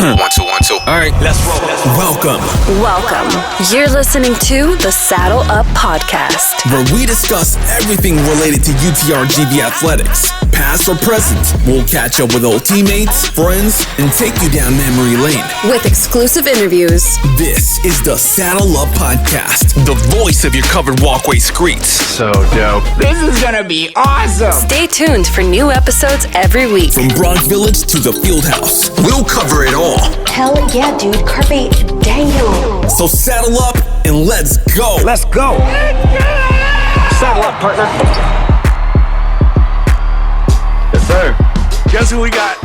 One, two, one, two. All right, let's roll. Welcome. You're listening to the Saddle Up Podcast, where we discuss everything related to UTRGV athletics, past or present. We'll catch up with old teammates, friends, and take you down memory lane with exclusive interviews. This is the Saddle Up Podcast, the voice of your covered walkway streets. So dope. This is gonna be awesome. Stay tuned for new episodes every week. From Bronx Village to the Fieldhouse, we'll cover it all. Hell yeah, dude. Carpe diem. So saddle up and let's go. Let's go. Saddle up, partner. Yes, sir. Guess who we got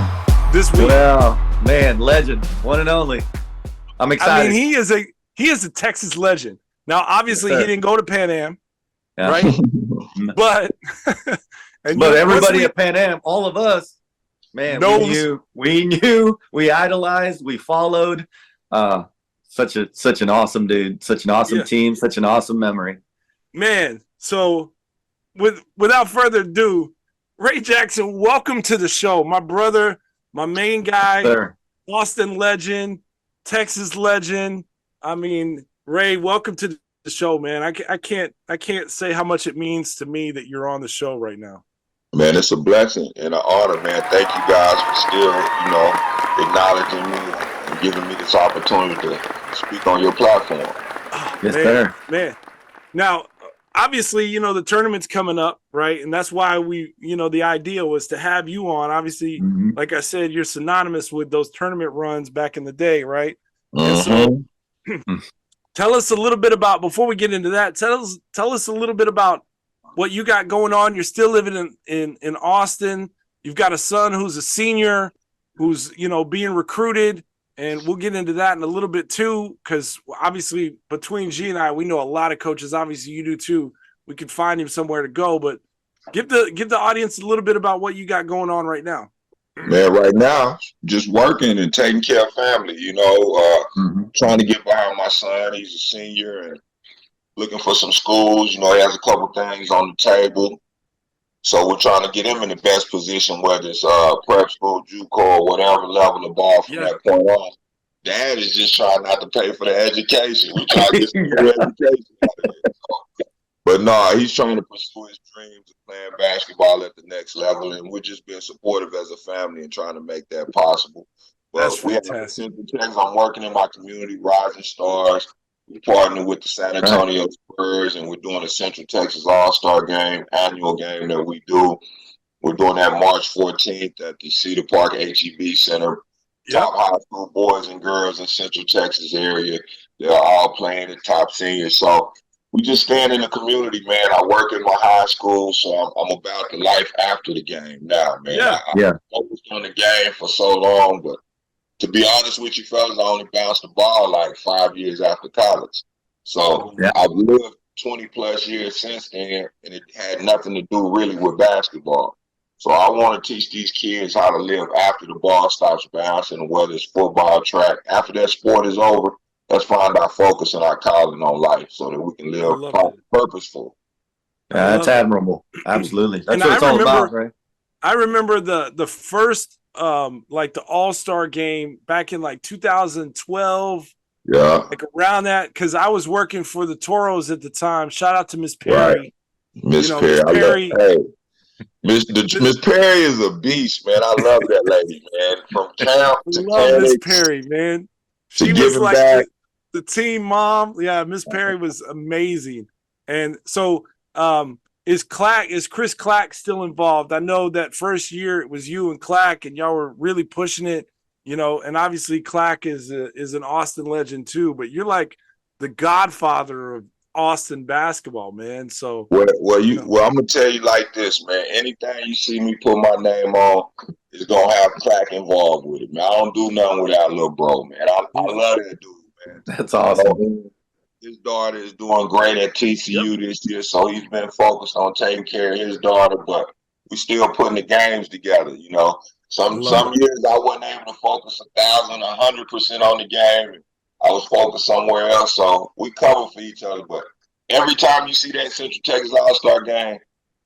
this week? Well, man, legend, one and only. I'm excited. I mean, he is a Texas legend. Now, obviously, yes, he didn't go to Pan Am, yeah. right? But everybody at Pan Am, all of us, man, we knew, we idolized, we followed. Such an awesome dude, such an awesome team, such an awesome memory. Man, so without further ado, Ray Jackson, welcome to the show. My brother, my main guy, Sir. Boston legend, Texas legend. I mean, Ray, welcome to the show, man. I can't say how much it means to me that you're on the show right now. Man, it's a blessing and an honor, man. Thank you guys for still, acknowledging me and giving me this opportunity to speak on your platform. Oh, yes, sir. Man. Now, obviously, the tournament's coming up, right? And that's why the idea was to have you on. Obviously, like I said, you're synonymous with those tournament runs back in the day, right? And so tell us a little bit about, before we get into that, tell us a little bit about what you got going on. You're still living in Austin. You've got a son who's a senior, who's, being recruited. And we'll get into that in a little bit too, because obviously between G and I, we know a lot of coaches. Obviously you do too. We could find him somewhere to go, but give the audience a little bit about what you got going on right now. Man, right now, just working and taking care of family, trying to get behind my son. He's a senior and looking for some schools. He has a couple things on the table. So we're trying to get him in the best position, whether it's prep school, Juco, or whatever level of ball from that point on. Dad is just trying not to pay for the education. We're trying to get some good education out of it. But no, he's trying to pursue his dreams of playing basketball at the next level, and we're just being supportive as a family and trying to make that possible. But that's fantastic. I'm working in my community, Rising Stars. We partner with the San Antonio Spurs, and we're doing a Central Texas All-Star game, annual game that we do. We're doing that March 14th at the Cedar Park HEB Center. Top high school boys and girls in Central Texas area. They're all playing the top seniors. So we just stand in the community, man. I work in my high school, so I'm about the life after the game now, man. I focused on the game for so long, but to be honest with you, fellas, I only bounced the ball like 5 years after college. So I've lived 20-plus years since then, and it had nothing to do really with basketball. So I want to teach these kids how to live after the ball stops bouncing, whether it's football, track. After that sport is over, let's find our focus and our calling on life so that we can live purposeful. That's admirable. Absolutely. That's what it's all about, right? I remember the first the All-Star game back in 2012. Yeah. Around that, because I was working for the Toros at the time. Shout out to Miss Perry. Miss Perry. Miss Perry is a beast, man. I love that lady, man. From camp to love Miss Perry, man. She was like the team mom. Yeah, Miss Perry was amazing. And so is Chris Clack still involved? I know that first year it was you and Clack, and y'all were really pushing it, and obviously Clack is an Austin legend too, but you're like the godfather of Austin basketball, man. So I'm gonna tell you like this, man. Anything you see me put my name on is gonna have Clack involved with it, man. I don't do nothing without little bro, man. I love that dude, man. That's awesome. His daughter is doing great at TCU this year, so he's been focused on taking care of his daughter, but we still putting the games together, Some years I wasn't able to focus 1,000, 100% on the game. I was focused somewhere else, so we cover for each other. But every time you see that Central Texas All-Star game,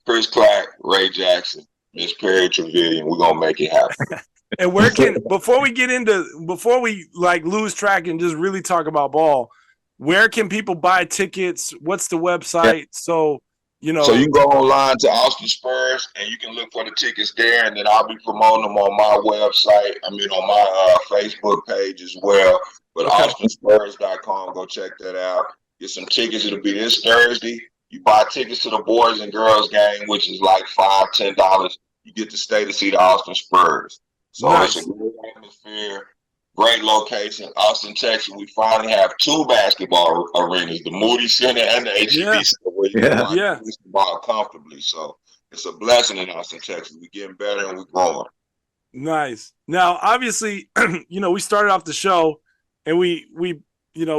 Chris Clack, Ray Jackson, Miss Perry Trevelyan, we're going to make it happen. And where can before we like lose track and just really talk about ball, where can people buy tickets? What's the website? Yeah. So you know. So you can go online to Austin Spurs and you can look for the tickets there, and then I'll be promoting them on my website. I mean, on my Facebook page as well. But AustinSpurs.com, go check that out. Get some tickets. It'll be this Thursday. You buy tickets to the boys and girls game, which is like $5, $10. You get to stay to see the Austin Spurs. So nice. It's a great atmosphere, great location. Austin, Texas. We finally have 2 basketball arenas: the Moody Center and the HEB Center, where you can watch basketball comfortably. So it's a blessing in Austin, Texas. We're getting better and we're growing. Nice. Now, obviously, we started off the show, and we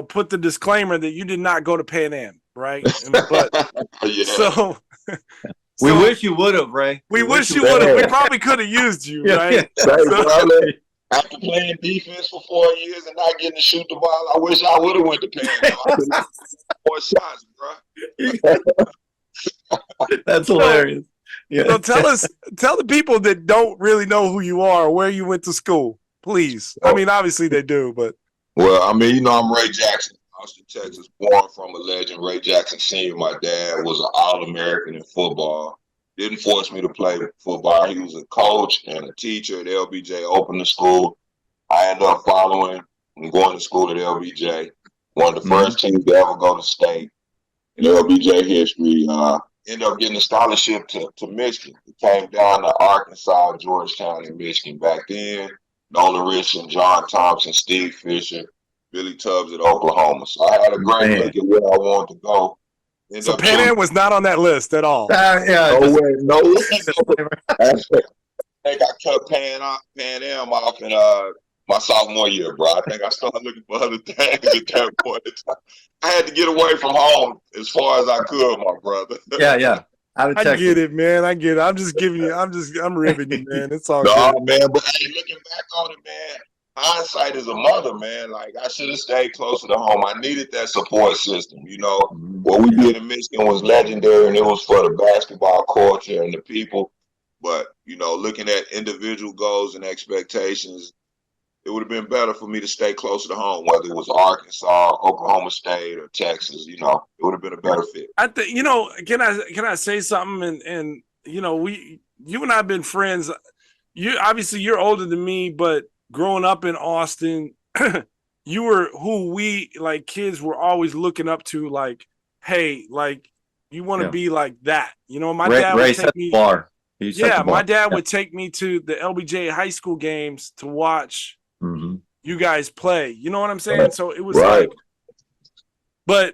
put the disclaimer that you did not go to Pan Am, right? But so we wish you would have, Ray. We wish you would have. We probably could have used you, right? After playing defense for 4 years and not getting to shoot the ball, I wish I would have went to Pan Am. More shots, bro. That's hilarious. So tell the people that don't really know who you are, where you went to school, please. I mean, obviously they do, but. Well, I mean, I'm Ray Jackson, Austin, Texas, born from a legend, Ray Jackson Sr. My dad was an All-American in football. Didn't force me to play football. He was a coach and a teacher at LBJ, opened the school. I ended up following and going to school at LBJ. One of the first teams to ever go to state in LBJ history. Ended up getting a scholarship to Michigan. It came down to Arkansas, Georgetown, and Michigan back then. Nolan Richardson, John Thompson, Steve Fisher, Billy Tubbs at Oklahoma. So I had a great look at where I wanted to go. So Pan Am was not on that list at all. No. I think I cut Pan Am off in my sophomore year, bro. I think I started looking for other things at that point in time. I had to get away from home as far as I could, my brother. Yeah. I get it, man. I get it. I'm just giving you. I'm ribbing you, man. It's all good. Man. But hey, looking back on it, man, hindsight is a mother, man. Like I should have stayed closer to home. I needed that support system. What we did in Michigan was legendary, and it was for the basketball culture and the people. But looking at individual goals and expectations, it would have been better for me to stay closer to home, whether it was Arkansas, Oklahoma State, or Texas. It would have been a better fit. I think, can I say something? And you and I have been friends. You're older than me, but growing up in Austin, you were who we like kids were always looking up to. Like, hey, like you want to be like that. My dad would take me. My dad would take me to the LBJ high school games to watch. You guys play, you know what I'm saying? So it was but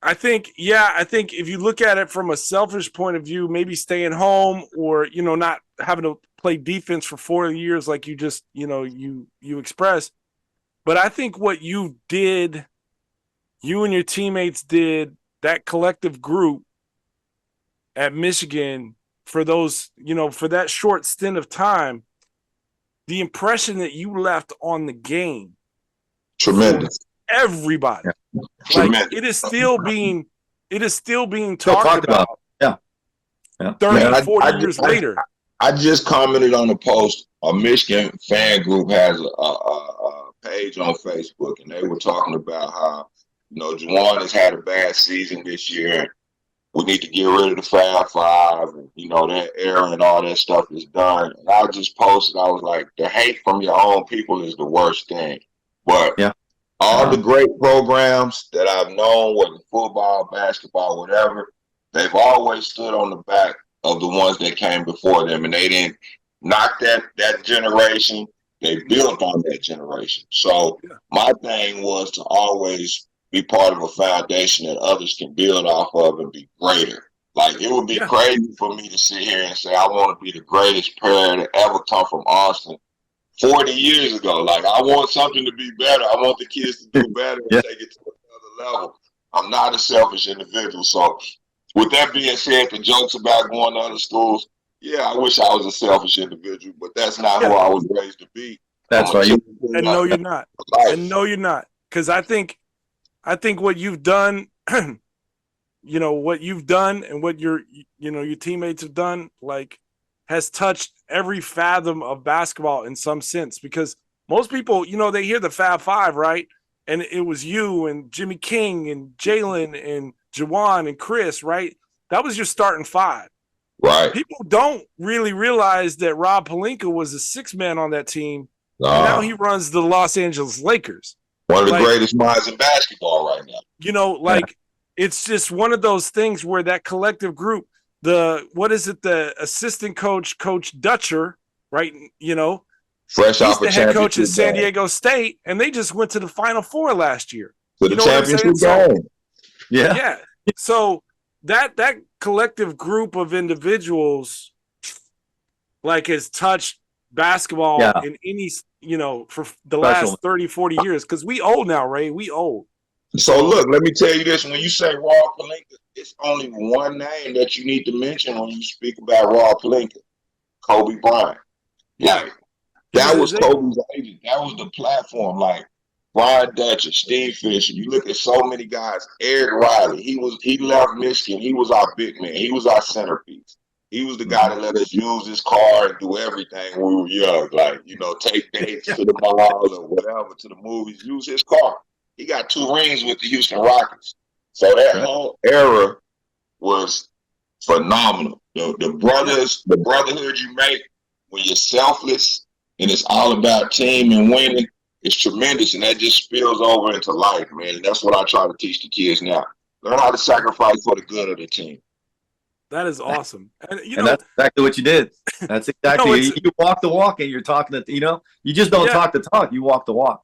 I think if you look at it from a selfish point of view, maybe staying home or, not having to play defense for 4 years, like you just, you expressed. But I think what you did, you and your teammates did, that collective group at Michigan for those, for that short stint of time, the impression that you left on the game, tremendous. Everybody, like it is still being talked about. 30, 40 years later. I just commented on a post. A Michigan fan group has a page on Facebook, and they were talking about how Juwan has had a bad season this year. We need to get rid of the Fab Five, and that era and all that stuff is done. And I just posted, I was like, the hate from your own people is the worst thing. But all the great programs that I've known, whether football, basketball, whatever, they've always stood on the back of the ones that came before them, and they didn't knock that generation. They built on that generation. So my thing was to always be part of a foundation that others can build off of and be greater. Like, it would be crazy for me to sit here and say I want to be the greatest player to ever come from Austin 40 years ago. Like, I want something to be better. I want the kids to do better and take it to another level. I'm not a selfish individual. So with that being said, the jokes about going to other schools, I wish I was a selfish individual, but that's not who I was raised to be. That's right. And no, you're not. And no, you're not. Because I think what you've done, what you've done and what your teammates have done, like, has touched every fathom of basketball in some sense, because most people, they hear the Fab Five, right? And it was you and Jimmy King and Jalen and Jawan and Chris, right? That was your starting five. Right. People don't really realize that Rob Pelinka was a sixth man on that team. And now he runs the Los Angeles Lakers. One of the greatest minds in basketball right now. It's just one of those things where that collective group, the assistant coach, Coach Dutcher, right? Fresh he's off the a head coach at championship San game. Diego State, and they just went to the Final Four last year. To the championship game. Yeah. So that collective group of individuals has touched basketball in any, for the last 30, 40 years, because we old now, Ray. We old. So look, let me tell you this. When you say Rob Pelinka, it's only one name that you need to mention when you speak about Rob Pelinka. Kobe Bryant. Yeah. That was Kobe's agent. That was the platform. Like Brian Dutcher, Steve Fisher. You look at so many guys. Eric Riley. He left Michigan. He was our big man. He was our centerpiece. He was the guy that let us use his car and do everything when we were young. Like, take dates to the mall or whatever, to the movies, use his car. He got 2 rings with the Houston Rockets. So that whole era was phenomenal. The brotherhood you make when you're selfless and it's all about team and winning is tremendous. And that just spills over into life, man. And that's what I try to teach the kids now. Learn how to sacrifice for the good of the team. That is awesome. And that's exactly what you did. That's exactly you walk the walk, and you're talking to you just don't talk the talk, you walk the walk.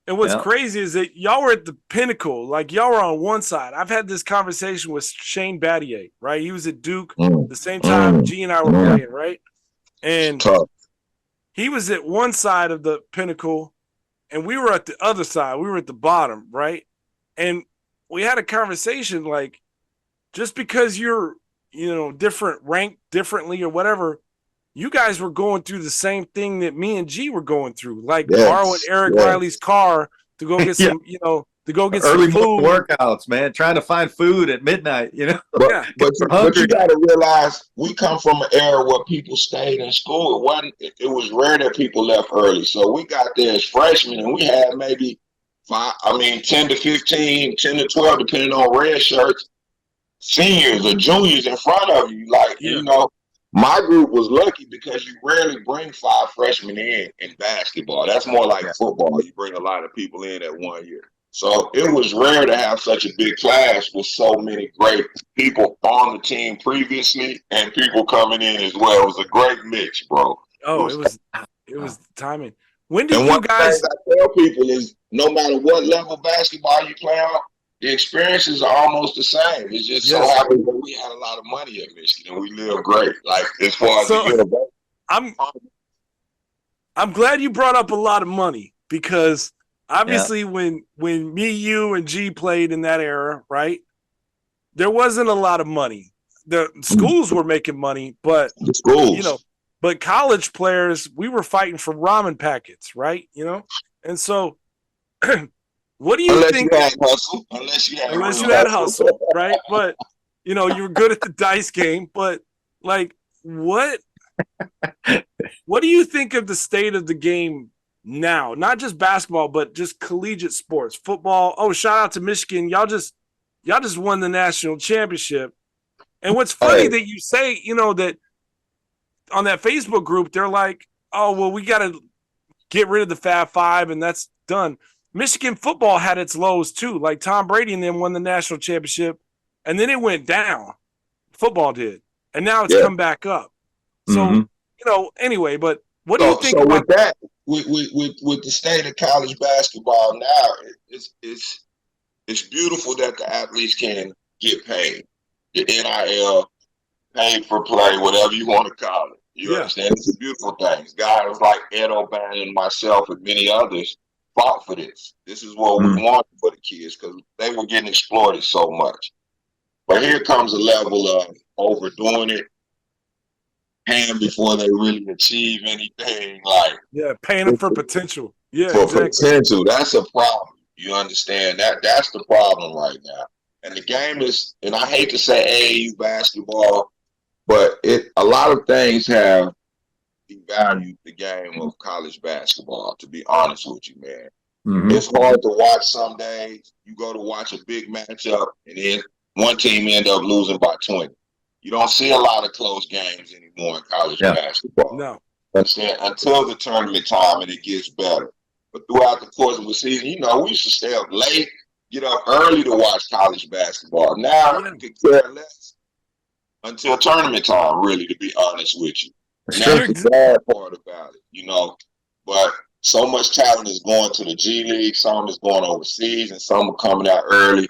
And what's crazy is that y'all were at the pinnacle. Like, y'all were on one side. I've had this conversation with Shane Battier, right? He was at Duke the same time G and I were playing, right? And he was at one side of the pinnacle, and we were at the other side. We were at the bottom, right? And we had a conversation like, just because you're, different, ranked differently or whatever, you guys were going through the same thing that me and G were going through, like borrowing Eric Riley's car to go get some, to go get early some food. Workouts, man, trying to find food at midnight, But you got to realize we come from an era where people stayed in school. It was rare that people left early. So we got there as freshmen, and we had maybe 10 to 15, 10 to 12, depending on red shirts, seniors or juniors in front of you. My group was lucky because you rarely bring 5 freshmen in basketball. That's more like football. You bring a lot of people in at one year. So it was rare to have such a big class with so many great people on the team previously and people coming in as well. It was a great mix, bro. Oh, it was timing. When did you guys? I tell people is no matter what level basketball you play on, the experiences are almost the same. It's just so happens that we had a lot of money at Michigan and we live great. Like, as far as the university. I'm glad you brought up a lot of money, because obviously when me, you, and G played in that era, right, there wasn't a lot of money. The schools were making money, but the schools, but college players, we were fighting for ramen packets, right? And so what do you think? Unless you had hustle, right? But you were good at the dice game. But what do you think of the state of the game now? Not just basketball, but just collegiate sports, football. Oh, shout out to Michigan! Y'all just won the national championship. And what's funny that you say, that on that Facebook group, they're like, "Oh, well, we got to get rid of the Fab Five, and that's done." Michigan football had its lows too. Like, Tom Brady and them won the national championship, and then it went down. Football did, and now it's come back up. So anyway, but what do you think about with that? With the state of college basketball now, it's beautiful that the athletes can get paid. The NIL, paid for play, whatever you want to call it. You understand? It's a beautiful thing. Guys like Ed O'Bannon, myself, and many others fought for this. This is what we wanted for the kids because they were getting exploited so much. But here comes a level of overdoing it, paying before they really achieve anything. Paying them for potential. Yeah, for potential. That's a problem. You understand that? That's the problem right now. And the game is, and I hate to say AAU basketball, But a lot of things have devalued the game of college basketball, to be honest with you, man. Mm-hmm. It's hard to watch some days. You go to watch a big matchup, and then one team end up losing by 20. You don't see a lot of close games anymore in college basketball. No. Until the tournament time, and it gets better. But throughout the course of the season, we used to stay up late, get up early to watch college basketball. Now, you could care less until tournament time, really, to be honest with you. And that's the bad part about it, But so much talent is going to the G League, some is going overseas, and some are coming out early.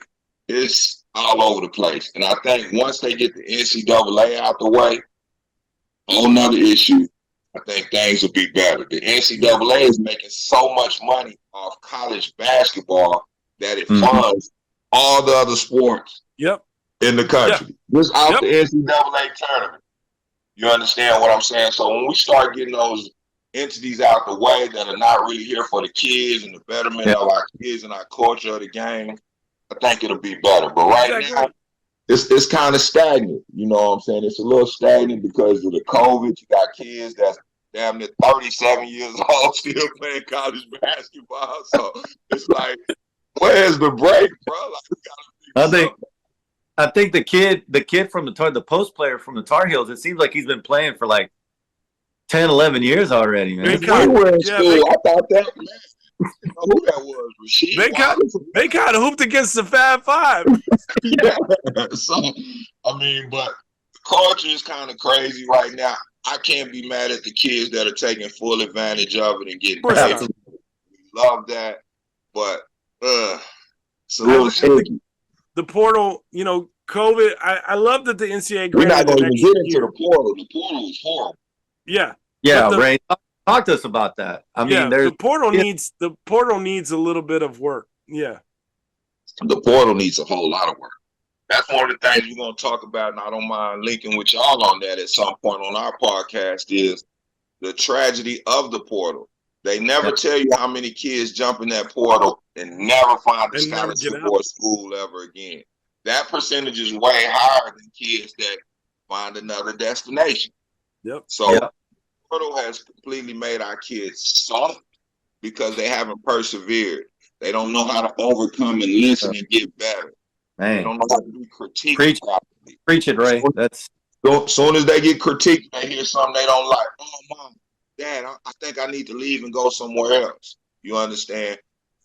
It's all over the place. And I think once they get the NCAA out the way, a whole nother issue, I think things will be better. The NCAA is making so much money off college basketball that it funds all the other sports in the country. Just out the NCAA tournament. You understand what I'm saying? So when we start getting those entities out the way that are not really here for the kids and the betterment of our kids and our culture of the game, I think it'll be better. But right now, it's kind of stagnant. You know what I'm saying? It's a little stagnant because of the COVID. You got kids that's damn near 37 years old still playing college basketball. So it's like, where's the break, bro? Like, I think the kid from the post player from the Tar Heels, it seems like he's been playing for like 10, 11 years already, man. We were in school. I thought that, man. You know who that was? Rasheed. They kind of hooped against the Fab Five. So, but the culture is kind of crazy right now. I can't be mad at the kids that are taking full advantage of it and getting paid. We love that, but it's a little tricky. The portal, COVID. I love that the NCAA. We're not going to even get into the portal. The portal is horrible. Yeah. Ray, talk to us about that. The portal needs a little bit of work. Yeah. The portal needs a whole lot of work. That's one of the things we're going to talk about, and I don't mind linking with y'all on that at some point on our podcast, is the tragedy of the portal. They never tell you how many kids jump in that portal and never find a scholarship or a school ever again. That percentage is way higher than kids that find another destination. Yep. So the portal has completely made our kids soft because they haven't persevered. They don't know how to overcome and listen and get better. Man. They don't know how to be critiqued properly. Preach it, Ray. As soon as they get critiqued, they hear something they don't like. Oh, Mom, Dad, I think I need to leave and go somewhere else. You understand?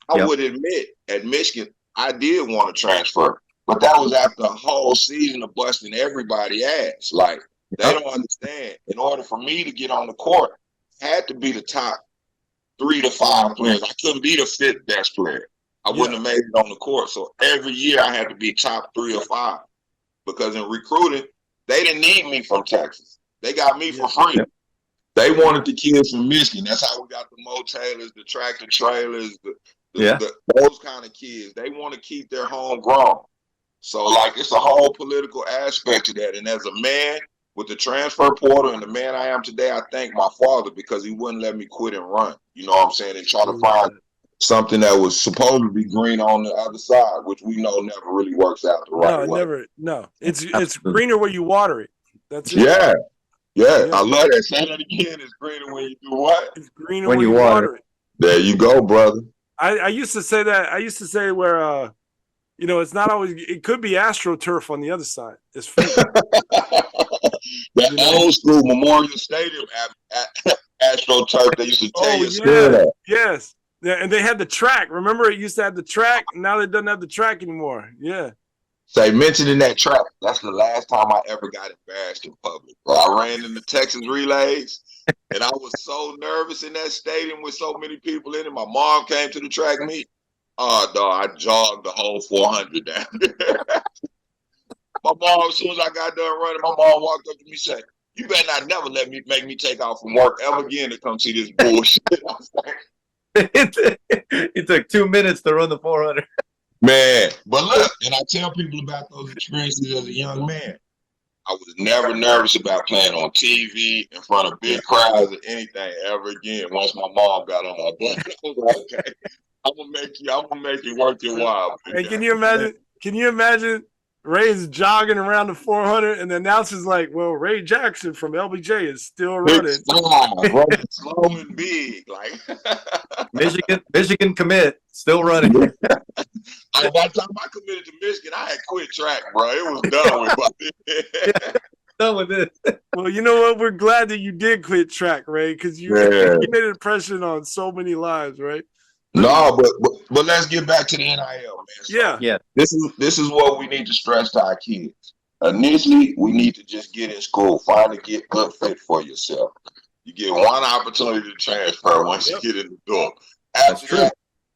I would admit, at Michigan, I did want to transfer. But that was after a whole season of busting everybody's ass. Like, they don't understand. In order for me to get on the court, I had to be the top 3 to 5 players. I couldn't be the 5th best player. I wouldn't have made it on the court. So every year I had to be top 3 or 5. Because in recruiting, they didn't need me from Texas. They got me for free. They wanted the kids from Michigan. That's how we got the Mo Taylors, the tractor trailers, those kind of kids. They want to keep their homegrown. So, it's a whole political aspect to that. And as a man with the transfer portal and the man I am today, I thank my father because he wouldn't let me quit and run. You know what I'm saying? And try to find something that was supposed to be green on the other side, which we know never really works out the right way. No, it's greener where you water it. That's it. Yeah. I love that. Say that again. It's greener when you do what? It's greener when you water it. There you go, brother. I used to say that. I used to say where, it's not always. It could be AstroTurf on the other side. It's free. That old school Memorial Stadium AstroTurf. They used to tell you. Yes. Yeah, and they had the track. Remember, it used to have the track. Now it doesn't have the track anymore. Yeah. Say, mentioning that track, that's the last time I ever got embarrassed in public. Bro, I ran in the Texas relays, and I was so nervous in that stadium with so many people in it. My mom came to the track meet. Oh, dog, I jogged the whole 400 down there. My mom, as soon as I got done running, my mom walked up to me and said, "You better not never make me take off from work ever again to come see this bullshit." I was like, it took 2 minutes to run the 400. Man, but look, and I tell people about those experiences as a young man. I was never nervous about playing on TV in front of big crowds or anything ever again. Once my mom got on my butt, I was like, okay, I'm gonna make you worth your while. And can you imagine Ray's jogging around the 400, and the announcer's like, "Well, Ray Jackson from LBJ is still running." Running slow and big, like Michigan commit, still running. By the time I committed to Michigan, I had quit track, bro. It was done with. Done with it. Well, you know what? We're glad that you did quit track, Ray, because you made an impression on so many lives, right? No, but let's get back to the NIL, man. So Yeah. This is what we need to stress to our kids. Initially, we need to just get in school, find a good fit for yourself. You get one opportunity to transfer once you get in the door. After that,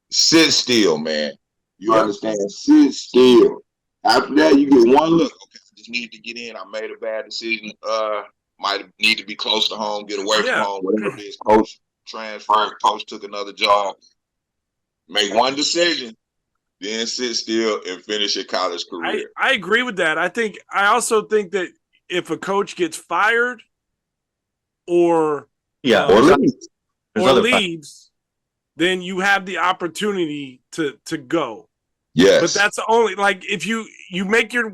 sit still, man. You understand? Sit still. After that, you get one look. Okay, I just need to get in. I made a bad decision. Might need to be close to home, get away from home, whatever it is. Coach transferred, coach took another job. Make one decision, then sit still and finish your college career. I agree with that. I also think that if a coach gets fired or leaves, then you have the opportunity to go. Yes. But that's only like if you make you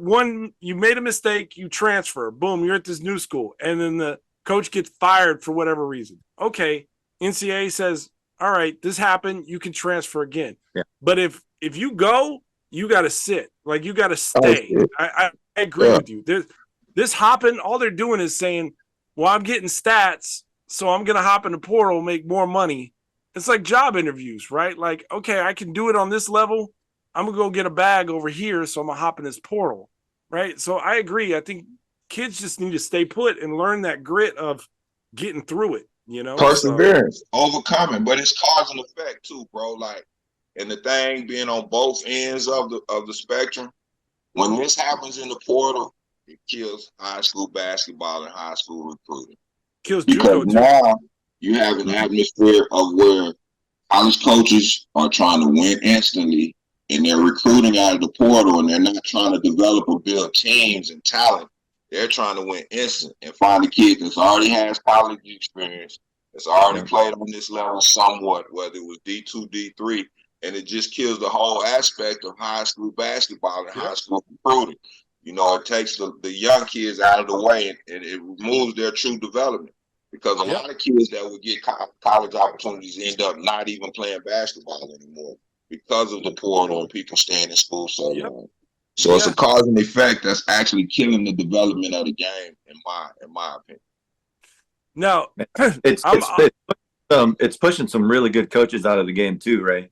made a mistake, you transfer, boom, you're at this new school, and then the coach gets fired for whatever reason. Okay, NCAA says, all right, this happened, you can transfer again. Yeah. But if you go, you got to sit. Like, you got to stay. I agree with you. This hopping, all they're doing is saying, well, I'm getting stats, so I'm going to hop in the portal, make more money. It's like job interviews, right? Like, okay, I can do it on this level. I'm going to go get a bag over here, so I'm going to hop in this portal, right? So I agree. I think kids just need to stay put and learn that grit of getting through it. You know, perseverance, overcoming, but it's cause and effect too, bro. Like, and the thing being on both ends of the spectrum, when this happens in the portal, it kills high school basketball and high school recruiting. Kills because Juco too. Now you have an atmosphere of where college coaches are trying to win instantly, and they're recruiting out of the portal, and they're not trying to develop or build teams and talent. They're trying to win instant and find a kid that's already has college experience, that's already played on this level somewhat, whether it was D2, D3, and it just kills the whole aspect of high school basketball and high school recruiting. You know, it takes the young kids out of the way, and it removes their true development, because a lot of kids that would get college opportunities end up not even playing basketball anymore because of the portal and people staying in school so long. So it's a cause and effect that's actually killing the development of the game, in my opinion. No, it's pushing some really good coaches out of the game too, Ray.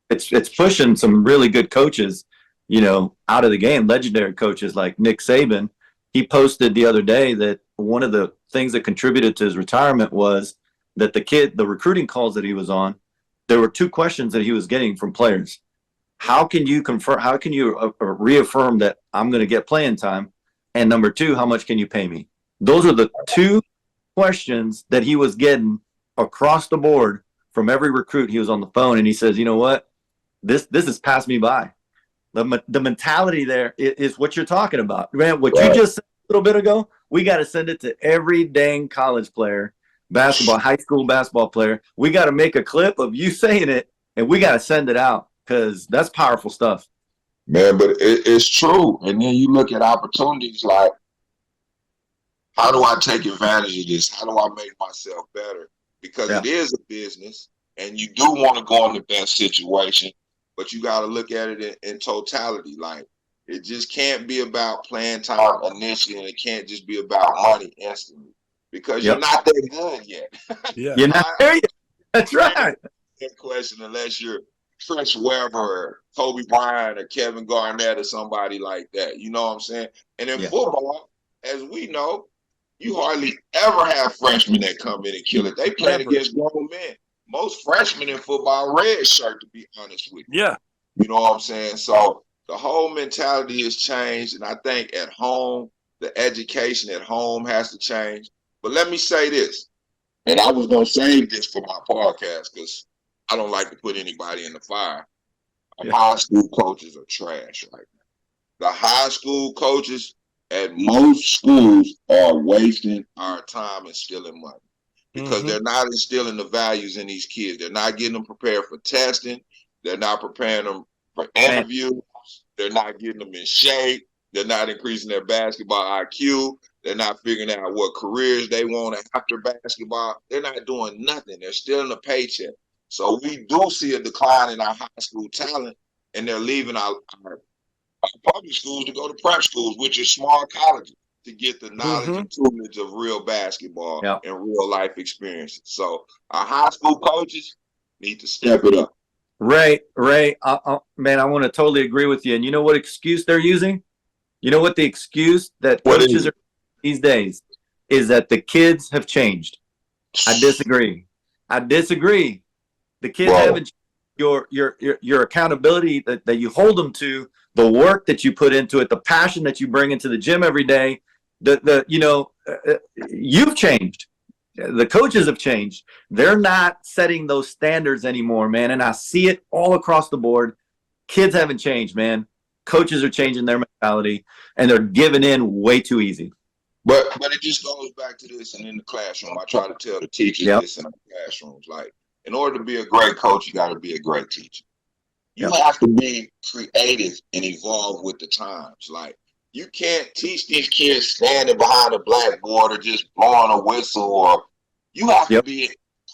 It's pushing some really good coaches, you know, out of the game. Legendary coaches like Nick Saban. He posted the other day that one of the things that contributed to his retirement was that the recruiting calls that he was on, there were two questions that he was getting from players. How can you confirm? How can you reaffirm that I'm going to get playing time? And number two, how much can you pay me? Those are the two questions that he was getting across the board from every recruit. He was on the phone, and he says, "You know what? This has passed me by." The mentality there is what you're talking about, man. What you just said a little bit ago, we got to send it to every dang college player, high school basketball player. We got to make a clip of you saying it, and we got to send it out. Because that's powerful stuff. Man, but it's true. And then you look at opportunities like, how do I take advantage of this? How do I make myself better? Because it is a business, and you do want to go in the best situation, but you got to look at it in totality. Like, it just can't be about playing time initially, and it can't just be about money instantly, because you're not that good yet. You're not there yet. That's right. That question, unless you're Chris Webber, or Kobe Bryant, or Kevin Garnett, or somebody like that. You know what I'm saying? And in football, as we know, you hardly ever have freshmen that come in and kill it. They playing against grown men. Most freshmen in football red shirt, to be honest with you. Yeah. You know what I'm saying? So the whole mentality has changed, and I think at home, the education at home has to change. But let me say this, and I was going to save this for my podcast because I don't like to put anybody in the fire. High school coaches are trash right now. The high school coaches at most schools are wasting our time and stealing money, because they're not instilling the values in these kids. They're not getting them prepared for testing. They're not preparing them for interviews. They're not getting them in shape. They're not increasing their basketball IQ. They're not figuring out what careers they want after basketball. They're not doing nothing. They're still in a paycheck. So we do see a decline in our high school talent, and they're leaving our public schools to go to prep schools, which are small colleges, to get the knowledge and tutelage of real basketball and real life experiences. So our high school coaches need to step it up. Ray, man, I want to totally agree with you. And you know what excuse they're using? You know what the excuse that coaches are these days is that the kids have changed. I disagree. The kids haven't. Your accountability that you hold them to, the work that you put into it, the passion that you bring into the gym every day. You've changed. The coaches have changed. They're not setting those standards anymore, man. And I see it all across the board. Kids haven't changed, man. Coaches are changing their mentality, and they're giving in way too easy. But it just goes back to this, and in the classroom, I try to tell the teachers this in the classrooms. Like, in order to be a great coach, you got to be a great teacher. You have to be creative and evolve with the times. Like, you can't teach these kids standing behind a blackboard or just blowing a whistle. Or you have to be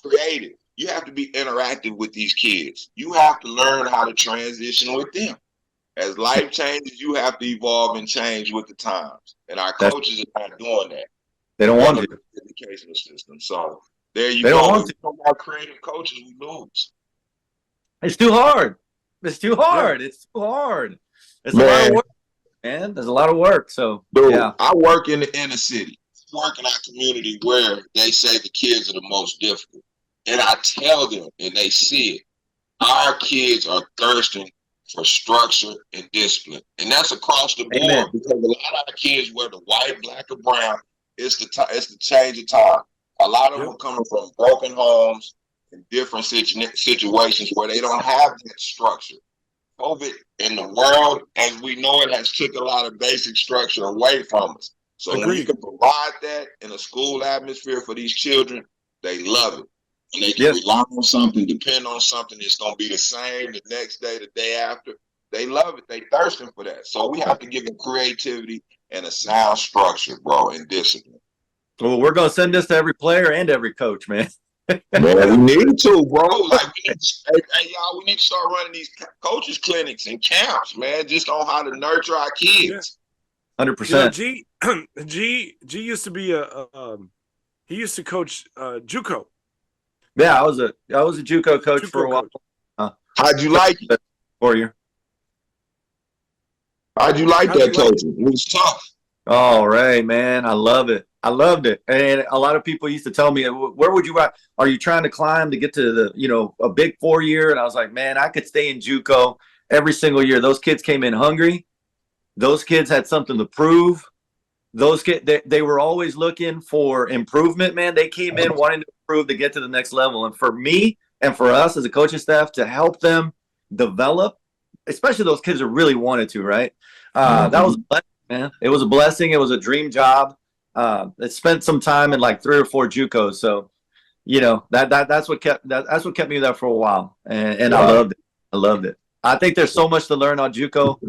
creative. You have to be interactive with these kids. You have to learn how to transition with them. As life changes, you have to evolve and change with the times. And our coaches are not doing that. They don't want to. Educational system. So there you go. If we don't have creative coaches, we lose. It's too hard. It's too hard. It's too hard. It's a lot of work, man. There's a lot of work. So I work in the inner city. I work in our community where they say the kids are the most difficult. And I tell them, and they see it. Our kids are thirsting for structure and discipline. And that's across the board because a lot of our kids, whether white, black, or brown, it's the change of time. A lot of them are coming from broken homes and different situations where they don't have that structure. COVID in the world, as we know it, has took a lot of basic structure away from us. So when you can provide that in a school atmosphere for these children, they love it. And they can rely on something, depend on something. It's going to be the same the next day, the day after. They love it. They thirsting for that. So we have to give them creativity and a sound structure, bro, and discipline. Well, we're going to send this to every player and every coach, man. Man, we need to, bro. Like, we need to start running these coaches clinics and camps, man, just on how to nurture our kids. 100%. G used to be he used to coach Juco. Yeah, I was a Juco coach for a while. How'd you like it? For you. How'd you like that coaching? It was tough. Oh, right, man. I love it. I loved it. And a lot of people used to tell me, where would you are you trying to climb to get to the, a big 4 year? And I was like, man, I could stay in Juco every single year. Those kids came in hungry. Those kids had something to prove. Those kids, they were always looking for improvement, man. They came in wanting to improve to get to the next level. And for me and for us as a coaching staff to help them develop, especially those kids who really wanted to, right? That was a blessing, man. It was a blessing. It was a dream job. It spent some time in like 3 or 4 JUCOs. So, that's what kept me there for a while. And I loved it. I loved it. I think there's so much to learn on JUCO,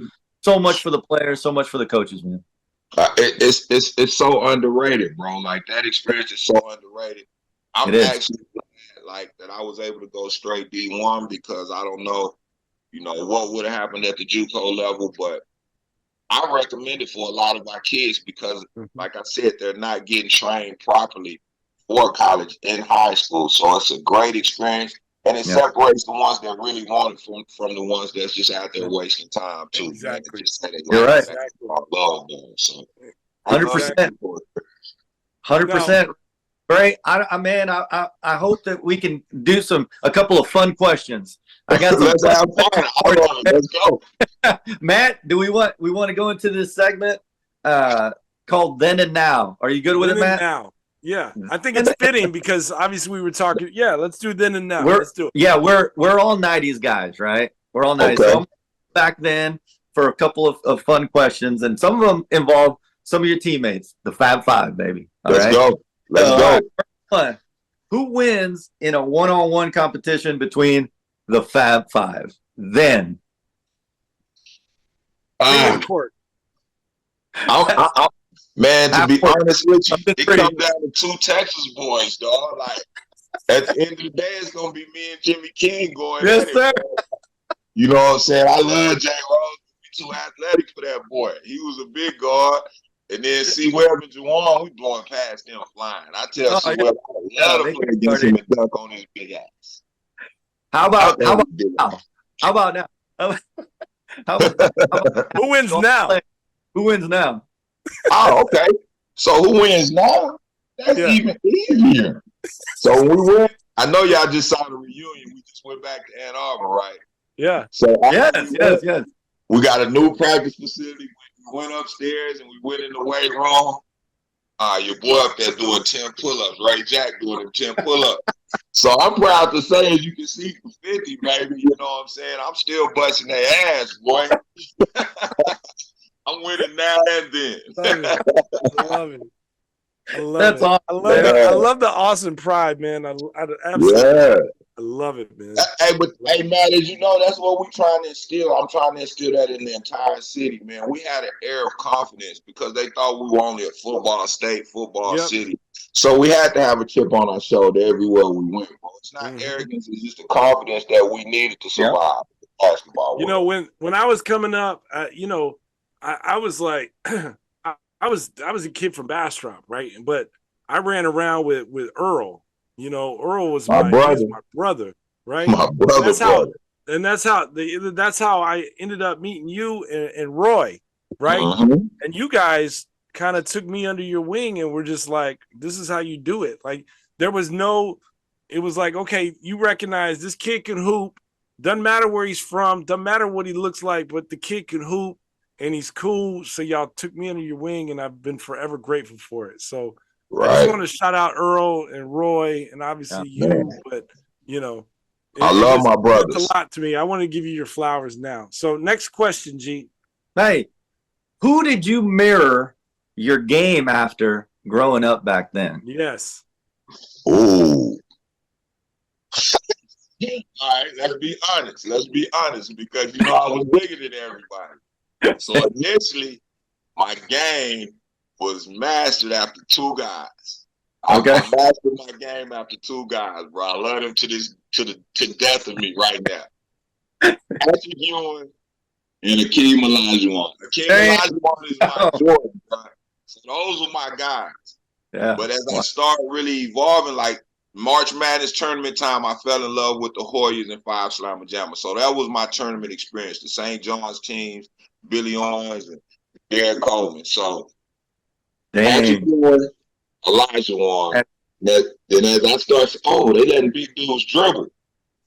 so much for the players, so much for the coaches, man. It's so underrated, bro. Like, that experience is so underrated. I'm actually glad, like, that I was able to go straight D1 because I don't know, what would have happened at the JUCO level, but I recommend it for a lot of our kids because, like I said, they're not getting trained properly for college in high school. So it's a great experience, and it separates the ones that really want it from the ones that's just out there wasting time too. Exactly. You're right. So 100%. 100%. Great. I hope that we can do a couple of fun questions. I got some. Let's have fun. Let's go. Matt, do we want to go into this segment called Then and Now? Are you good with it, Matt? Now. Yeah. I think it's fitting because obviously we were talking. Yeah, let's do Then and Now. Let's do it. Yeah, we're all 90s guys, right? We're all 90s. Okay. So I'm back then for a couple of fun questions, and some of them involve some of your teammates, the Fab Five, baby. Let's go. Let's go. Who wins in a one-on-one competition between the Fab Five? Then. court. Man, to be honest with you, it comes down to two Texas boys, dog. Like, at the end of the day, it's going to be me and Jimmy King going Yes, sir. You know what I'm saying? I love Jay Rose. Too athletic for that boy. He was a big guard. And then C. Webb and Juwan, we blowing past them flying. I tell C. Webb, I love to play against him and dunk on his big ass. How about now? Who wins now? Who wins now? Oh, okay. So who wins now? That's even easier. So when we went, I know y'all just saw the reunion. We just went back to Ann Arbor, right? Yeah. So yes. We got a new practice facility. We went upstairs and we went in the weight room. Your boy up there doing 10 pull-ups. Ray Jack doing them 10 pull-ups. So I'm proud to say, as you can see, for 50, baby, you know what I'm saying? I'm still busting their ass, boy. I'm winning now and then. I love it. I love the Austin pride, man. I absolutely I love it, man. Hey, man, as you know, that's what we're trying to instill. I'm trying to instill that in the entire city, man. We had an air of confidence because they thought we were only a football state, football city. So we had to have a chip on our shoulder everywhere we went, bro. It's not arrogance, it's just the confidence that we needed to survive basketball. You know, when I was coming up, I was like I was a kid from Bastrop, right? But I ran around with Earl. You know, Earl was my brother, right? My brother. That's how I ended up meeting you and Roy, right? Mm-hmm. And you guys kind of took me under your wing and were just like, this is how you do it. Like it was like, okay, you recognize this kid can hoop. Doesn't matter where he's from, doesn't matter what he looks like, but the kid can hoop and he's cool. So y'all took me under your wing and I've been forever grateful for it. So I just want to shout out Earl and Roy and obviously you, but you know, I love my brothers. It's a lot to me. I want to give you your flowers now. So next question, G. Hey, who did you mirror your game after growing up back then? Yes. Ooh. All right, let's be honest, because you know I was bigger than everybody. So initially, my game was mastered after two guys. I mastered my game after two guys, bro. I love them to the death of me right now. Patrick Ewing and Akeem Olajuwon. Akeem Olajuwon is my Jordan, bro. So those were my guys. Yeah. But as I started really evolving, like March Madness tournament time, I fell in love with the Hoyas and Five Slammer Jammer. So that was my tournament experience. The St. John's teams, Billy Owens and Derek Coleman. So Patrick Ewing, Olajuwon. Then as I started, they letting big dudes dribble.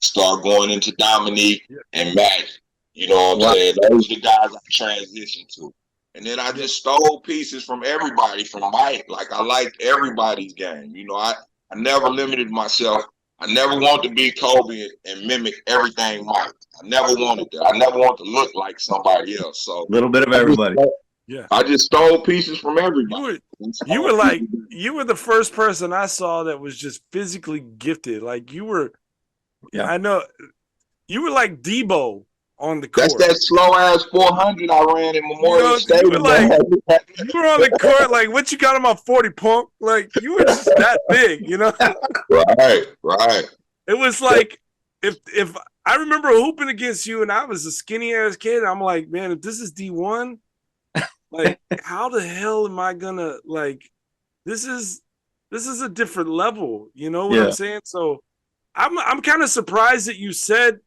Start going into Dominique and Magic. You know what I'm saying? Those are the guys I transitioned to. And then I just stole pieces from everybody, from Mike. Like, I liked everybody's game. You know, I never limited myself. I never wanted to be Kobe and mimic everything Mike. I never wanted that. I never wanted to look like somebody else. So a little bit of everybody. I just stole pieces from everybody. You were the first person I saw that was just physically gifted. Like you were, I know, you were like Debo on the court. That's that slow ass 400 I ran in Memorial Stadium. You were on the court like, what you got on my 40 punk? Like you were just that big, you know? Right. It was like if I remember hooping against you and I was a skinny ass kid. I'm like, man, if this is D1. Like, how the hell am I gonna like? This is a different level. You know what I'm saying? So, I'm kind of surprised that you said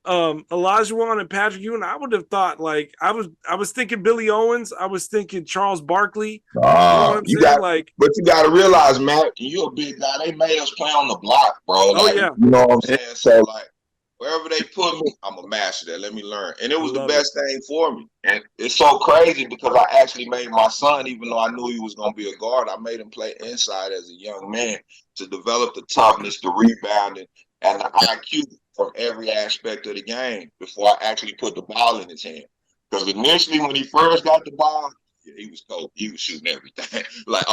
Olajuwon and Patrick Ewing. I would have thought like I was thinking Billy Owens. I was thinking Charles Barkley. You know but you got to realize, Matt, you're a big guy. They made us play on the block, bro. Like, you know what I'm saying? So like. Wherever they put me, I'm going to master that. Let me learn. And it was the best thing for me. And it's so crazy because I actually made my son, even though I knew he was going to be a guard, I made him play inside as a young man to develop the toughness, the rebounding, and the IQ from every aspect of the game before I actually put the ball in his hand. Because initially when he first got the ball, he was cold. He was shooting everything. Like,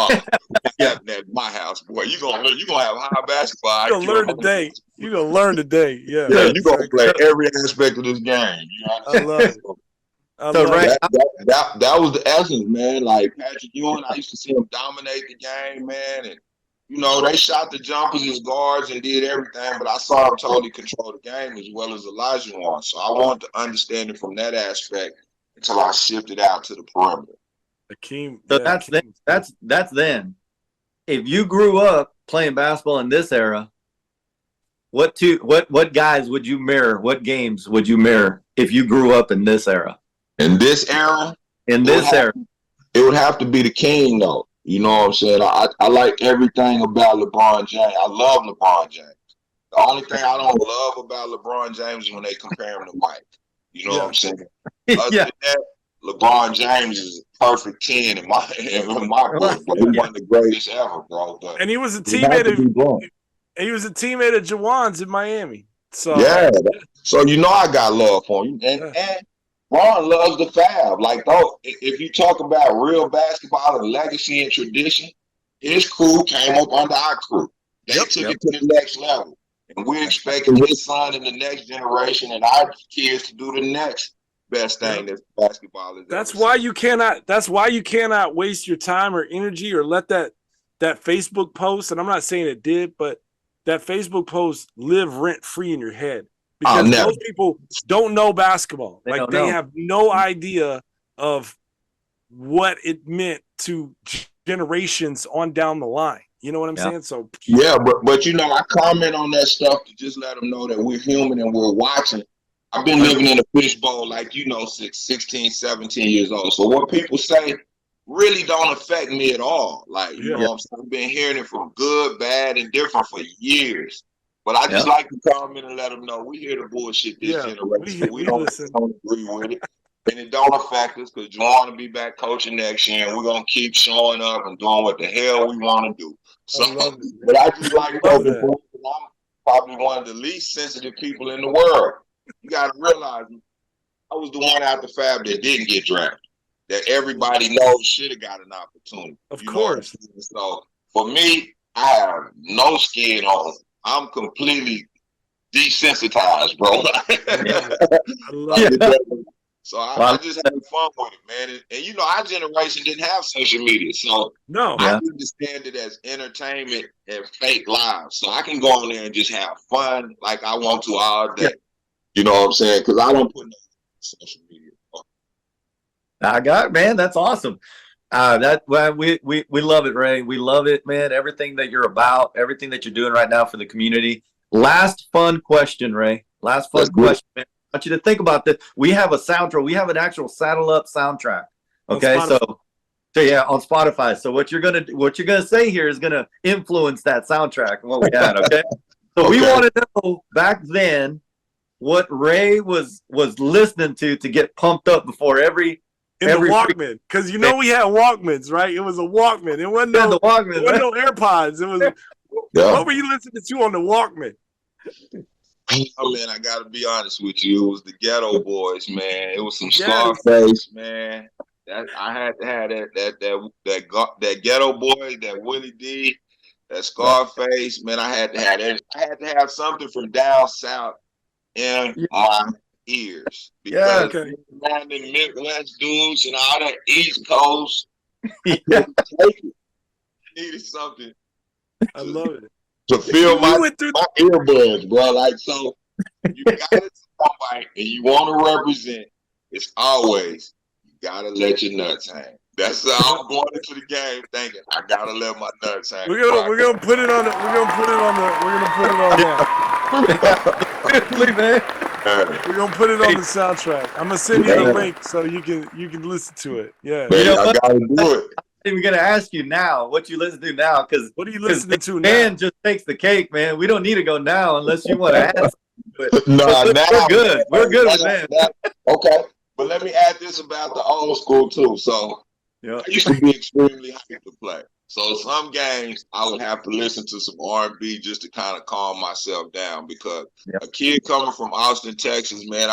at my house, boy, you're gonna have high basketball. You're gonna learn today. You're gonna learn today. Yeah, you're gonna play every aspect of this game. You know I love it. That was the essence, man. Like Patrick Ewing, I used to see him dominate the game, man. And they shot the jumpers as guards and did everything, but I saw him totally control the game as well as Elijah Wan. So I wanted to understand it from that aspect until I shifted out to the perimeter. Akeem, so that's then. If you grew up playing basketball in this era, what guys would you mirror? What games would you mirror if you grew up in this era? In this era? It would have to be the King, though. You know what I'm saying? I like everything about LeBron James. I love LeBron James. The only thing I don't love about LeBron James is when they compare him to Mike. You know what I'm saying? Other than that, LeBron James is a perfect 10 in my book. But he's one of the greatest ever, bro. But and he was a teammate of Jawan's in Miami. So yeah. So I got love for him. And Ron loves the Fab. Like, though, if you talk about real basketball and legacy and tradition, his crew came up under our crew. They took it to the next level. And we're expecting his son in the next generation and our kids to do the next best thing that basketball is. That's why you cannot waste your time or energy or let that Facebook post, and I'm not saying it did, but that Facebook post live rent free in your head. Because those people don't know basketball. They have no idea of what it meant to generations on down the line. You know what I'm saying? So but I comment on that stuff to just let them know that we're human and we're watching. I've been living in a fishbowl 16, 17 years old. So what people say really don't affect me at all. Like, you know what I'm saying? I've been hearing it from good, bad, and different for years. But I just like to comment and let them know we hear the bullshit this generation. We don't agree with it. And it don't affect us because Juwan will be back coaching next year and we're going to keep showing up and doing what the hell we want to do. So, but I just like to know I'm probably one of the least sensitive people in the world. You got to realize I was the one out the Fab that didn't get drafted. That everybody knows should have got an opportunity. Of course. So for me, I have no skin on it. I'm completely desensitized, bro. I love it. So I just had fun with it, man. And our generation didn't have social media. So I understand it as entertainment and fake lives. So I can go on there and just have fun like I want to all day. You know what I'm saying? Because I don't put no social media. Man, that's awesome. We love it, Ray. We love it, man. Everything that you're about, everything that you're doing right now for the community. Last fun question, Ray. Last fun question, man. I want you to think about this. We have a soundtrack. We have an actual Saddle Up soundtrack. Okay, so on Spotify. So what you're gonna say here is gonna influence that soundtrack and what we had. Okay, so we want to know back then what Ray was listening to get pumped up before every Walkman, because we had Walkmans, right? It was a Walkman. It wasn't no Walkman. It wasn't no AirPods. It was what were you listening to on the Walkman? Oh man, I gotta be honest with you. It was the Ghetto Boys, man. It was some Scarface, man. I had to have that Ghetto Boy, that Willie D, that Scarface, man. I had to have that. I had to have something from down south in my ears because man, the Midwest dudes and all that East Coast needed something. I love it to fill my earbuds, bro. Like, so you got it somebody and you want to represent. It's always you gotta let your nuts hang. That's how I'm going into the game thinking I gotta let my nuts hang. We're gonna put it on We're gonna put it on the soundtrack. I'm gonna send you the link so you can listen to it. Yeah. I gotta do it. I'm even gonna ask you now what you listen to now, because what are you listening to now? Man just takes the cake, man. We don't need to go now unless you want to add something. Now we're good. We're good with that. Okay, but let me add this about the old school too. So I used to be extremely hyped to play. So some games I would have to listen to some R&B just to kind of calm myself down because a kid coming from Austin, Texas, man,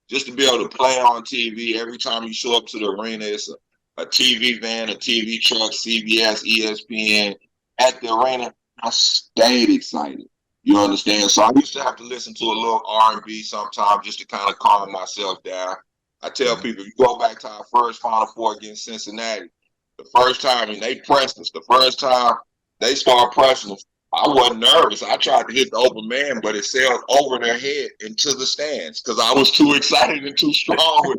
just to be able to play on TV every time you show up to the arena, it's a TV van, a TV truck, CBS, ESPN at the arena. I stayed excited. You understand? So I used to have to listen to a little R&B sometimes just to kind of calm myself down. I tell people, if you go back to our first Final Four against Cincinnati, the first time, and they pressed us, the first time they started pressing us, I wasn't nervous. I tried to hit the open man, but it sailed over their head into the stands because I was too excited and too strong.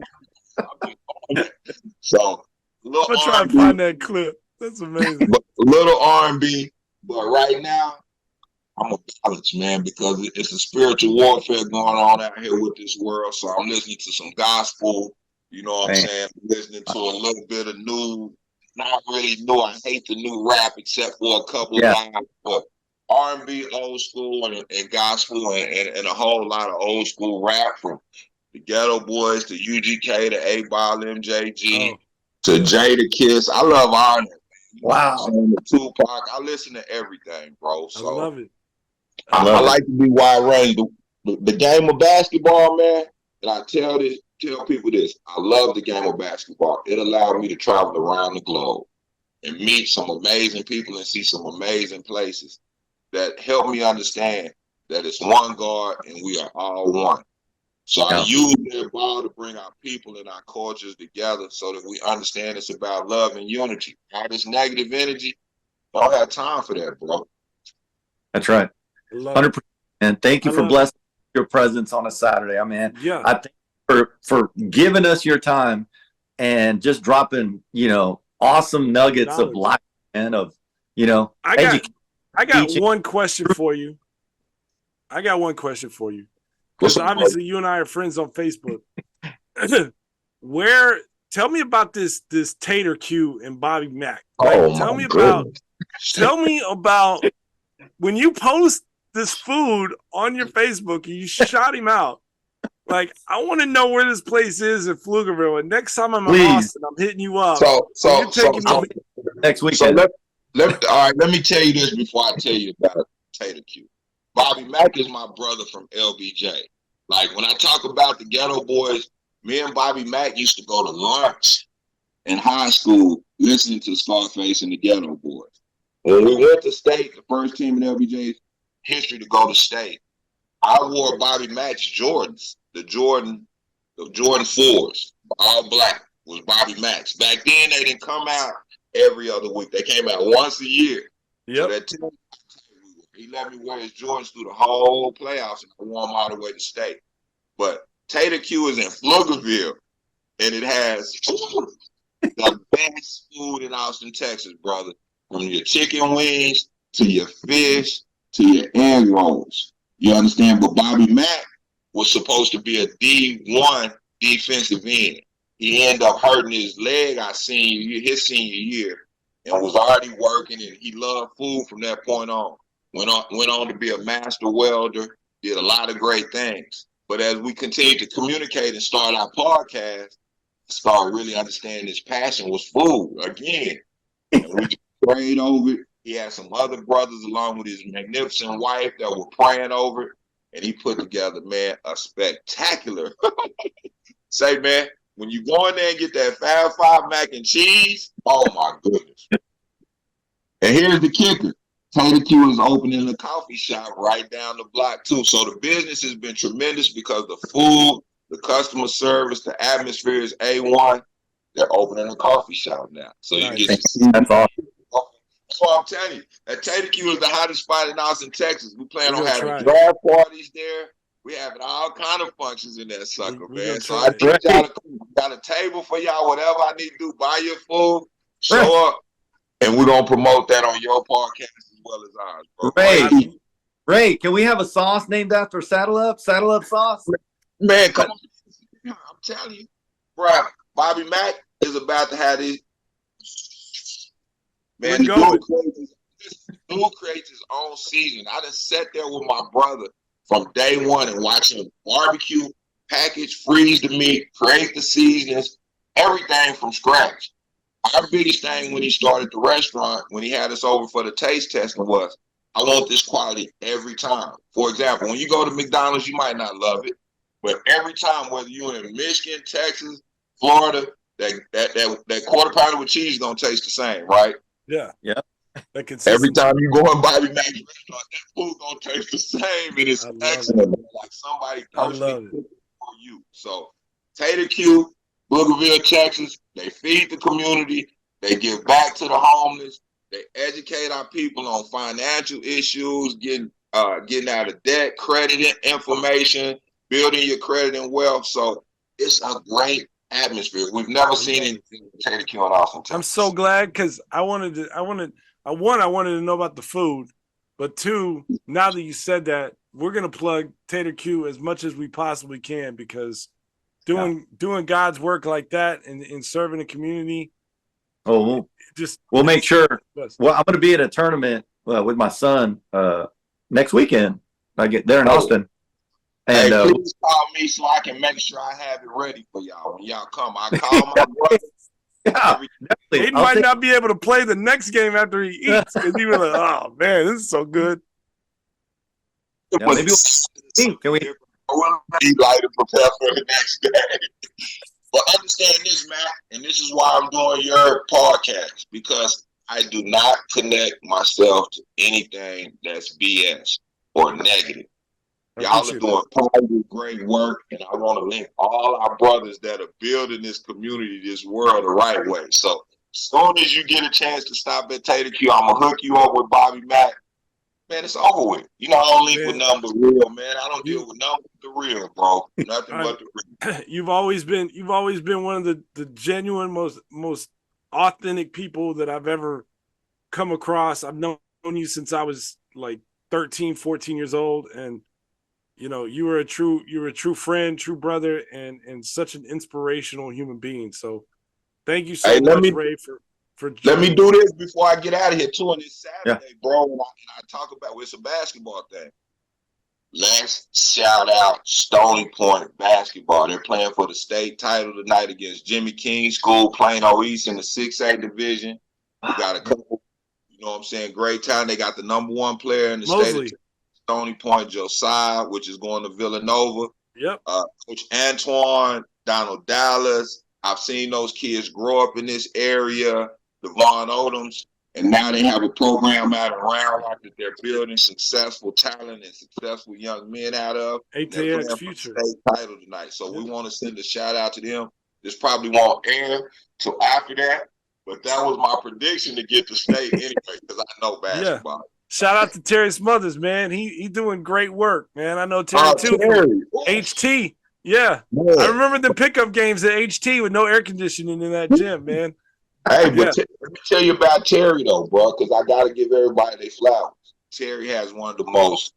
So, I'm gonna try to find that clip. That's amazing. But little R&B, but right now, I'm a balance, man, because it's a spiritual warfare going on out here with this world. So I'm listening to some gospel, you know what I'm saying? Listening to a little bit of new, not really new. I hate the new rap except for a couple of lines, but R&B, old school, and gospel, and a whole lot of old school rap from the Ghetto Boys to UGK to A-Ball, MJG to Jada Kiss. I love all that. Wow. Tupac. I listen to everything, bro. So I love it. I like to be wide range. The game of basketball, man, and I tell people this. I love the game of basketball. It allowed me to travel around the globe and meet some amazing people and see some amazing places that help me understand that it's one God and we are all one. So I use that ball to bring our people and our cultures together so that we understand it's about love and unity. All this negative energy, I don't have time for that, bro. That's right. 100%. And thank you for blessing your presence on a Saturday. I mean, I think for giving us your time and just dropping, awesome nuggets of life and of, I got one question for you. Because obviously you and I are friends on Facebook. Tell me about this Tater Q and Bobby Mack. Tell me about when you post this food on your Facebook and you shot him out. Like, I want to know where this place is in Pflugerville. And next time I'm in Austin, I'm hitting you up. So next week. So all right, let me tell you this before I tell you about Tater Q. Bobby Mack is my brother from LBJ. Like, when I talk about the Ghetto Boys, me and Bobby Mack used to go to lunch in high school listening to Scarface and the Ghetto Boys. When we went to state, the first team in LBJ's history to go to state, I wore Bobby Mack's Jordans, the Jordan 4s, all black, was Bobby Mack's. Back then, they didn't come out every other week. They came out once a year. Yep. So he let me wear his Jordans through the whole playoffs, and I wore them all the way to state. But Tater Q is in Pflugerville, and it has the best food in Austin, Texas, brother. From your chicken wings to your fish to your egg rolls. You understand? But Bobby Mack was supposed to be a D1 defensive end. He ended up hurting his leg his senior year, and was already working, and he loved food from that point on. Went on to be a master welder, did a lot of great things. But as we continued to communicate and start our podcast, started really understanding his passion was food again. And we just prayed over it. He had some other brothers along with his magnificent wife that were praying over it. And he put together, man, a spectacular. Say, man, when you go in there and get that Fab Five mac and cheese, oh my goodness. And here's the kicker. Tater Q is opening a coffee shop right down the block too. So the business has been tremendous because the food, the customer service, the atmosphere is A1. They're opening a coffee shop now. So you get to see. That's awesome. That's what I'm telling you. That Tater Q is the hottest spot in Austin, Texas. We plan on having draft parties there. We having all kind of functions in that sucker, man. So I think y'all got a table for y'all, whatever I need to do, buy your food, show up, and we're gonna promote that on your podcast as well as ours, bro. Ray, can we have a sauce named after Saddle Up? Saddle Up sauce? Man, come on. I'm telling you, bro, Bobby Mack is about to have these. Man, the dude creates his own season. I done sat there with my brother from day one and watch him barbecue, package, freeze the meat, create the seasonings, everything from scratch. Our biggest thing when he started the restaurant, when he had us over for the taste testing, was I want this quality every time. For example, when you go to McDonald's, you might not love it, but every time, whether you're in Michigan, Texas, Florida, that quarter pounder with cheese is gonna taste the same, right? Yeah. Yeah. Every time you go in Bobby Mack's restaurant, that food gonna taste the same, and it's excellent. Like somebody personally cooked for you. So Tater Q, Boogerville, Texas. They feed the community. They give back to the homeless. They educate our people on financial issues, getting out of debt, credit information, building your credit and wealth. So it's a great atmosphere. We've never seen anything with Tater Q in Austin, Texas. I'm so glad because I wanted to know about the food, but two, now that you said that, we're gonna plug Tater Q as much as we possibly can because doing God's work like that and serving the community. Oh, we'll make sure. Well, I'm going to be at a tournament with my son next weekend. I get there in Austin. And please call me so I can make sure I have it ready for y'all when y'all come. I call my brother. Yeah, He might not be able to play the next game after he eats because he was like, "Oh man, this is so good." Yeah, maybe can we? I want to be light and prepare for the next day. But understand this, Matt, and this is why I'm doing your podcast, because I do not connect myself to anything that's BS or negative. Y'all are doing positive, great work, and I want to link all our brothers that are building this community, this world the right way. So as soon as you get a chance to stop at Tater Q, I'm going to hook you up with Bobby Mack. Man, it's over with. You know, I don't link with numbers real, man. I don't deal with numbers the real, bro. Nothing but the real. You've always been one of the genuine, most authentic people that I've ever come across. I've known you since I was like 13, 14 years old, and you know, you were a true friend, true brother, and such an inspirational human being. So thank you so much, Ray, for let me do this before I get out of here too. And it's Saturday, bro. And I talk about it's a basketball thing. Let's shout out Stony Point basketball. They're playing for the state title tonight against Jimmy King School, Plano East in the 6A division. We got a couple, you know what I'm saying, great time. They got the number one player in the state of Stony Point, Josiah, which is going to Villanova. Yep. Coach Antoine, Donald Dallas. I've seen those kids grow up in this area. Devon Odoms, and now they have a program out of Round Rock that they're building successful talent and successful young men out of. ATX future state title tonight, so we want to send a shout out to them. This probably won't air till after that, but that was my prediction to get the state anyway because I know basketball. Yeah. Shout out to Terry Smothers, man. He doing great work, man. I know Terry too. HT, yeah. I remember the pickup games at HT with no air conditioning in that gym, man. Hey, but let me tell you about Terry, though, bro, because I got to give everybody their flowers. Terry has one of the most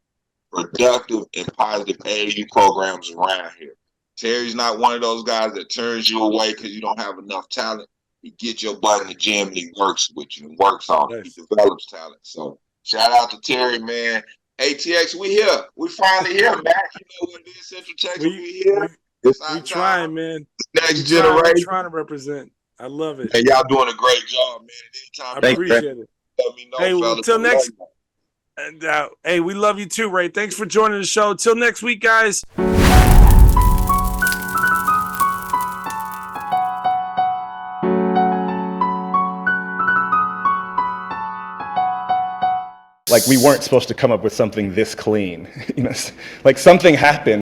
productive and positive AAU programs around here. Terry's not one of those guys that turns you away because you don't have enough talent. He gets your butt in the gym and he works with you and works on it. He develops talent. So shout out to Terry, man. ATX, we here. We finally here, man. You know what it is, Central Texas, we here. We trying, man. Next generation. We're trying to represent. I love it. And y'all doing a great job, man. Anytime I appreciate it. Let me know, hey, fellas. Until next. And hey, we love you too, Ray. Thanks for joining the show. Till next week, guys. Like we weren't supposed to come up with something this clean. You know, like something happened.